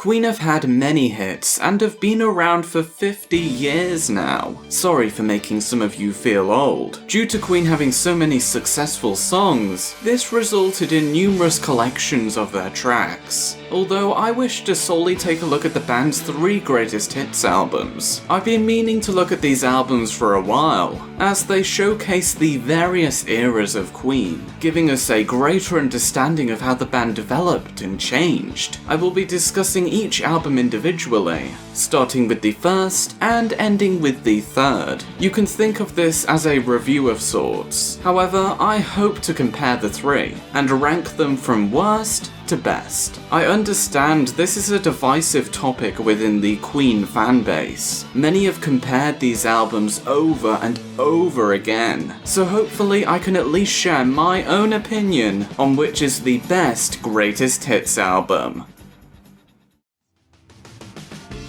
Queen have had many hits and have been around for 50 years now. Sorry for making some of you feel old. Due to Queen having so many successful songs, this resulted in numerous collections of their tracks. Although I wish to solely take a look at the band's 3 greatest hits albums. I've been meaning to look at these albums for a while, as they showcase the various eras of Queen, giving us a greater understanding of how the band developed and changed. I will be discussing each album individually, starting with the first and ending with the third. You can think of this as a review of sorts. However, I hope to compare the 3 and rank them from worst to best. I understand this is a divisive topic within the Queen fanbase. Many have compared these albums over and over again, so hopefully I can at least share my own opinion on which is the best greatest hits album.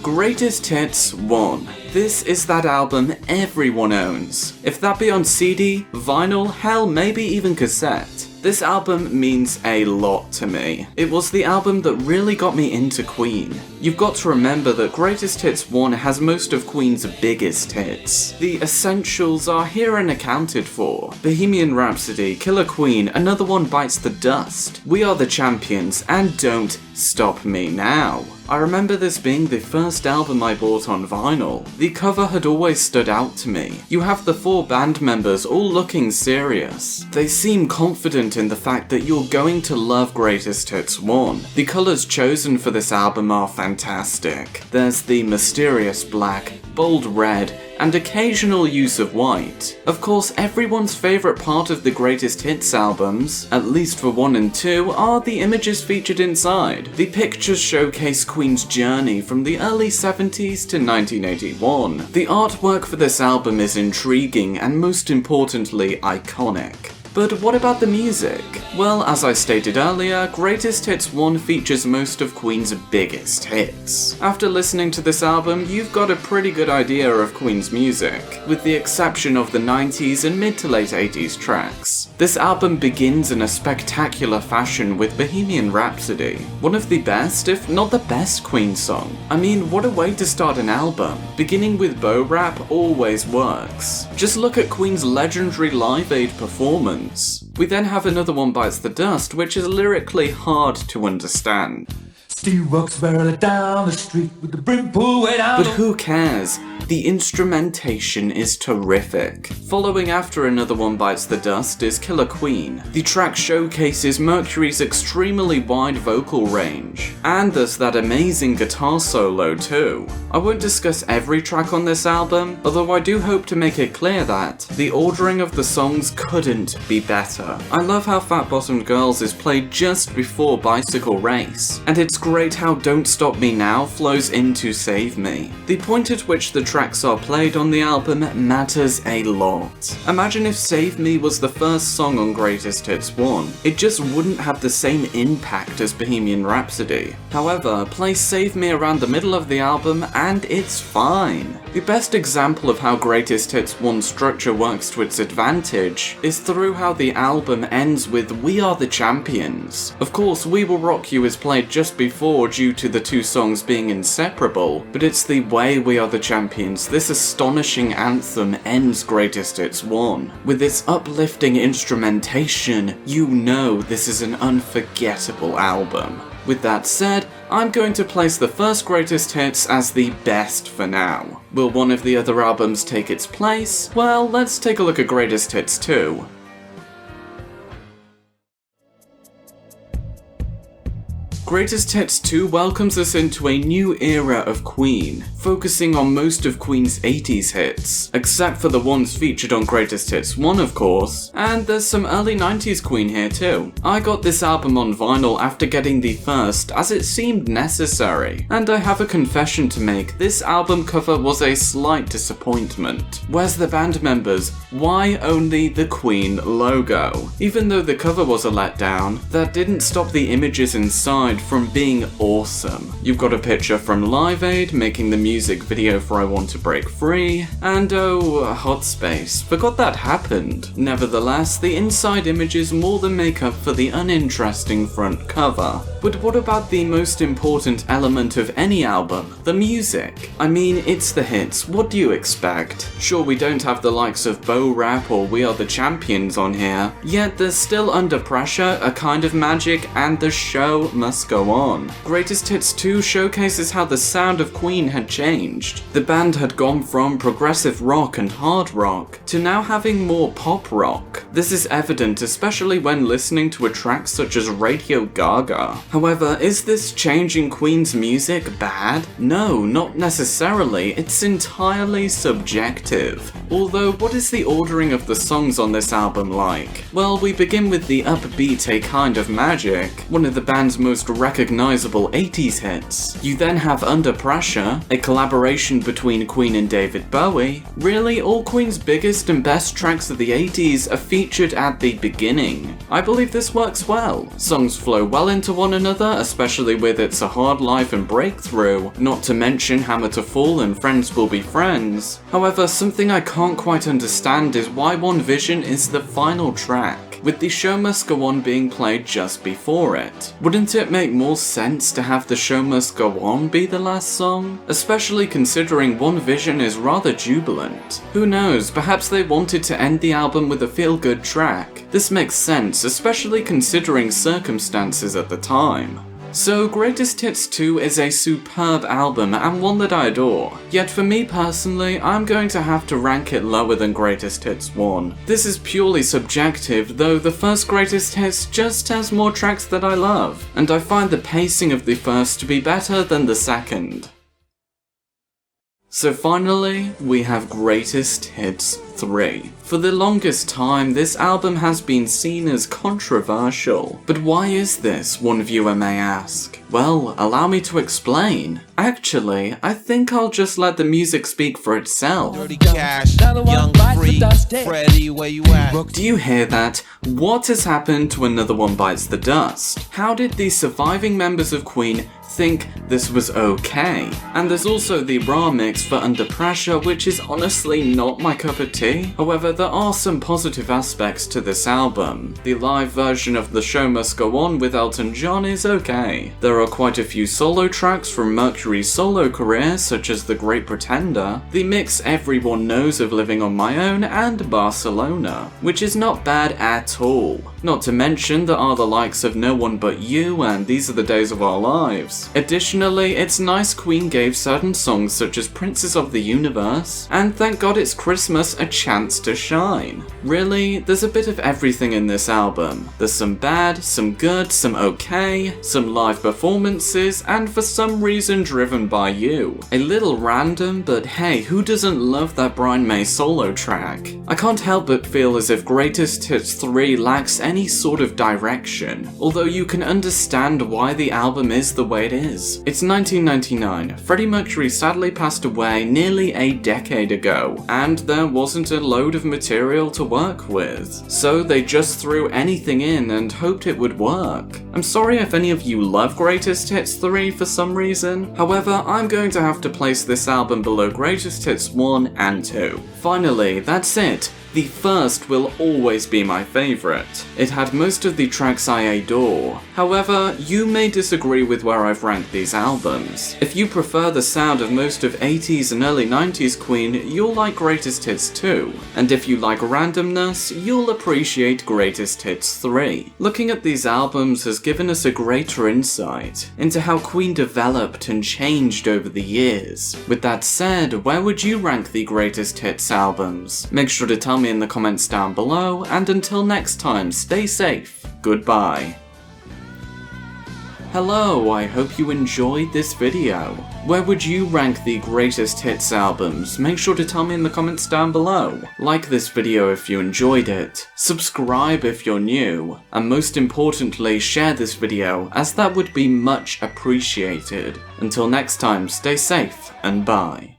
Greatest Hits 1. This is that album everyone owns. If that be on CD, vinyl, hell, maybe even cassette. This album means a lot to me. It was the album that really got me into Queen. You've got to remember that Greatest Hits 1 has most of Queen's biggest hits. The essentials are here and accounted for. Bohemian Rhapsody, Killer Queen, Another One Bites the Dust, We Are the Champions, and Don't Stop Me Now. I remember this being the first album I bought on vinyl. The cover had always stood out to me. You have the 4 band members all looking serious. They seem confident in the fact that you're going to love Greatest Hits 1. The colours chosen for this album are fantastic. There's the mysterious black, bold red, and occasional use of white. Of course, everyone's favourite part of the Greatest Hits albums, at least for 1 and 2, are the images featured inside. The pictures showcase Queen's journey from the early 70s to 1981. The artwork for this album is intriguing and most importantly iconic. But what about the music? Well, as I stated earlier, Greatest Hits 1 features most of Queen's biggest hits. After listening to this album, you've got a pretty good idea of Queen's music, with the exception of the 90s and mid to late 80s tracks. This album begins in a spectacular fashion with Bohemian Rhapsody, one of the best, if not the best Queen song. I mean, what a way to start an album. Beginning with bow rap always works. Just look at Queen's legendary Live Aid performance. We then have Another One Bites the Dust, which is lyrically hard to understand. Steve walks barely down the street with the brim pulled way down. But who cares? The instrumentation is terrific. Following after Another One Bites the Dust is Killer Queen. The track showcases Mercury's extremely wide vocal range, and there's that amazing guitar solo too. I won't discuss every track on this album, although I do hope to make it clear that the ordering of the songs couldn't be better. I love how Fat Bottomed Girls is played just before Bicycle Race, and it's great how Don't Stop Me Now flows into Save Me. The point at which the tracks are played on the album matters a lot. Imagine if Save Me was the first song on Greatest Hits 1. It just wouldn't have the same impact as Bohemian Rhapsody. However, play Save Me around the middle of the album and it's fine. The best example of how Greatest Hits 1's structure works to its advantage is through how the album ends with We Are the Champions. Of course, We Will Rock You is played just before due to the 2 songs being inseparable, but it's the way We Are the Champions, this astonishing anthem, ends Greatest Hits 1. With its uplifting instrumentation, you know this is an unforgettable album. With that said, I'm going to place the first Greatest Hits as the best for now. Will one of the other albums take its place? Well, let's take a look at Greatest Hits 2. Greatest Hits 2 welcomes us into a new era of Queen, focusing on most of Queen's 80s hits, except for the ones featured on Greatest Hits 1 of course, and there's some early 90s Queen here too. I got this album on vinyl after getting the first, as it seemed necessary, and I have a confession to make, this album cover was a slight disappointment. Where's the band members? Why only the Queen logo? Even though the cover was a letdown, that didn't stop the images inside from being awesome. You've got a picture from Live Aid making the music video for I Want to Break Free, and oh, Hot Space, forgot that happened. Nevertheless, the inside images more than make up for the uninteresting front cover. But what about the most important element of any album, the music? I mean, it's the hits, what do you expect? Sure, we don't have the likes of Bo Rap or We Are the Champions on here, yet there's still Under Pressure, A Kind of Magic, and The Show Must Go On. Greatest Hits 2 showcases how the sound of Queen had changed. The band had gone from progressive rock and hard rock to now having more pop rock. This is evident especially when listening to a track such as Radio Gaga. However, is this change in Queen's music bad? No, not necessarily, it's entirely subjective. Although, what is the ordering of the songs on this album like? Well, we begin with the upbeat A Kind of Magic, one of the band's most recognizable 80s hits. You then have Under Pressure, a collaboration between Queen and David Bowie. Really, all Queen's biggest and best tracks of the 80s are featured at the beginning. I believe this works well. Songs flow well into one another, especially with It's a Hard Life and Breakthrough, not to mention Hammer to Fall and Friends Will Be Friends. However, something I can't quite understand is why One Vision is the final track, with The Show Must Go On being played just before it. Wouldn't it make more sense to have The Show Must Go On be the last song? Especially considering One Vision is rather jubilant. Who knows, perhaps they wanted to end the album with a feel-good track. This makes sense, especially considering circumstances at the time. So Greatest Hits 2 is a superb album and one that I adore, yet for me personally, I'm going to have to rank it lower than Greatest Hits 1. This is purely subjective, though the first Greatest Hits just has more tracks that I love, and I find the pacing of the first to be better than the second. So finally, we have Greatest Hits 3. For the longest time, this album has been seen as controversial. But why is this, one viewer may ask? Well, allow me to explain. Actually, I think I'll just let the music speak for itself. Dirty Cash, Young Freddie, where you at? Do you hear that? What has happened to Another One Bites the Dust? How did the surviving members of Queen think this was okay? And there's also the raw mix for Under Pressure, which is honestly not my cup of tea. However, there are some positive aspects to this album. The live version of The Show Must Go On with Elton John is okay. There are quite a few solo tracks from Mercury's solo career, such as The Great Pretender, the mix Everyone Knows of Living on My Own, and Barcelona, which is not bad at all. Not to mention there are the likes of No One But You and These Are the Days of Our Lives. Additionally, it's nice Queen gave certain songs such as Princes of the Universe and Thank God It's Christmas a chance to shine. Really, there's a bit of everything in this album. There's some bad, some good, some okay, some live performances, and for some reason driven by you. A little random, but hey, who doesn't love that Brian May solo track? I can't help but feel as if Greatest Hits 3 lacks any sort of direction, although you can understand why the album is the way it is. It's 1999, Freddie Mercury sadly passed away nearly a decade ago, and there wasn't a load of material to work with, so they just threw anything in and hoped it would work. I'm sorry if any of you love Greatest Hits 3 for some reason, however I'm going to have to place this album below Greatest Hits 1 and 2. Finally, that's it. The first will always be my favourite. It had most of the tracks I adore. However, you may disagree with where I've ranked these albums. If you prefer the sound of most of 80s and early 90s Queen, you'll like Greatest Hits 2. And if you like randomness, you'll appreciate Greatest Hits 3. Looking at these albums has given us a greater insight into how Queen developed and changed over the years. With that said, where would you rank the Greatest Hits albums? Make sure to tell me in the comments down below, and until next time, stay safe. Goodbye. Hello, I hope you enjoyed this video. Where would you rank the Greatest Hits albums? Make sure to tell me in the comments down below. Like this video if you enjoyed it, subscribe if you're new, and most importantly share this video as that would be much appreciated. Until next time, stay safe and bye.